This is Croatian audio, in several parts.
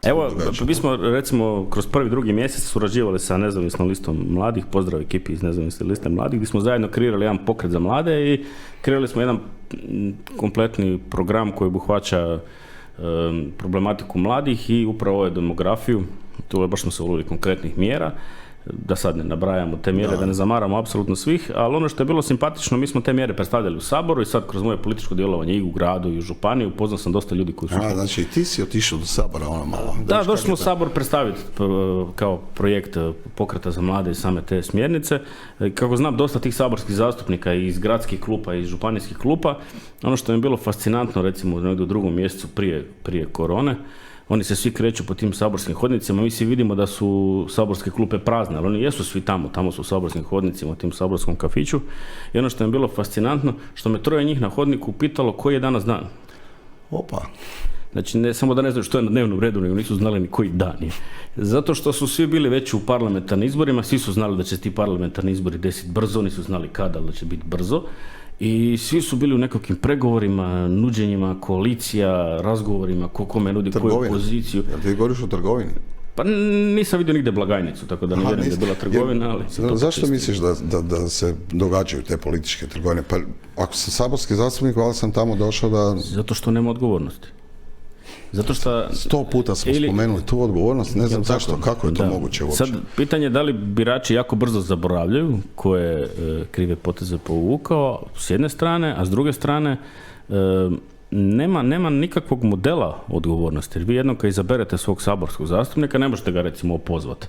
Evo, mi smo recimo kroz prvi, drugi mjesec surađivali sa nezavisnom listom mladih, pozdrav ekipi iz nezavisne liste mladih, gdje smo zajedno kreirali jedan pokret za mlade i kreirali smo jedan kompletni program koji obuhvaća problematiku mladih i upravo demografiju. Tu baš smo se ulili konkretnih mjera, da sad ne nabrajamo te mjere, da ne zamaramo apsolutno svih, ali ono što je bilo simpatično, mi smo te mjere predstavljali u Saboru i sad kroz moje političko djelovanje i u gradu i u županiji upoznao sam dosta ljudi koji su... Znači i ti si otišao do Sabora ono malo. Da, došli smo u Sabor predstaviti kao projekt pokreta za mlade i same te smjernice. Kako znam, dosta tih saborskih zastupnika iz gradskih klupa i iz županijskih klupa, ono što mi je bilo fascinantno, recimo negdje u drugom mjesecu prije korone, oni se svi kreću po tim saborskim hodnicima, mi svi vidimo da su saborske klupe prazne, ali oni jesu svi tamo su u saborskim hodnicima, u tim saborskom kafiću. I ono što mi je bilo fascinantno, što me 3 njih na hodniku pitalo koji je danas dan. Opa. Znači, ne samo da ne znaju što je na dnevnom redu, nego nisu znali ni koji dan je. Zato što su svi bili već u parlamentarnim izborima, svi su znali da će ti parlamentarni izbori desiti brzo, nisu znali kada, ali da će biti brzo. I svi su bili u nekakvim pregovorima, nuđenjima, koalicija, razgovorima, ko kome nudi koju poziciju. Jel ti govoriš o trgovini? Pa nisam vidio nigdje blagajnicu, tako da ne vjerujem da je bila trgovina, ali... Zašto misliš da se događaju te političke trgovine? Pa ako sam saborski zastupnik, ali sam tamo došao da... Zato što nema odgovornosti. Zato što... 100 puta smo spomenuli tu odgovornost, ne znam zašto, kako je to moguće uopće. Sad, pitanje je da li birači jako brzo zaboravljaju koje krive poteze povukao, s jedne strane, a s druge strane, nema nikakvog modela odgovornosti. Jer vi jednom kad izaberete svog saborskog zastupnika, ne možete ga recimo opozvati,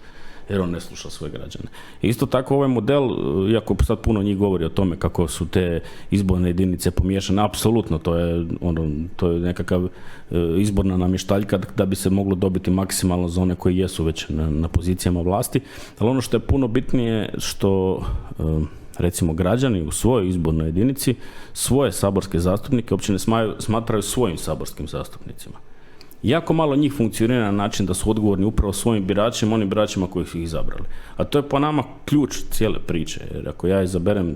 jer on ne sluša svoje građane. Isto tako ovaj model, iako sad puno njih govori o tome kako su te izborne jedinice pomiješane, apsolutno to je nekakav izborna namještaljka da bi se moglo dobiti maksimalno za one koji jesu već na pozicijama vlasti, ali ono što je puno bitnije što recimo građani u svojoj izbornoj jedinici svoje saborske zastupnike uopće ne smatraju svojim saborskim zastupnicima. Jako malo njih funkcionira na način da su odgovorni upravo svojim biračima, onim biračima koji su ih izabrali. A to je po nama ključ cijele priče. Jer ako ja izaberem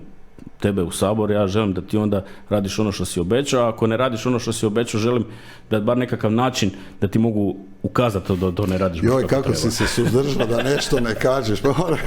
tebe u Sabor, ja želim da ti onda radiš ono što si obećao, a ako ne radiš ono što si obećao, želim da bar nekakav način da ti mogu ukazati da to ne radiš. Joj, kako si se suzdržao da nešto ne kažeš. Pa moram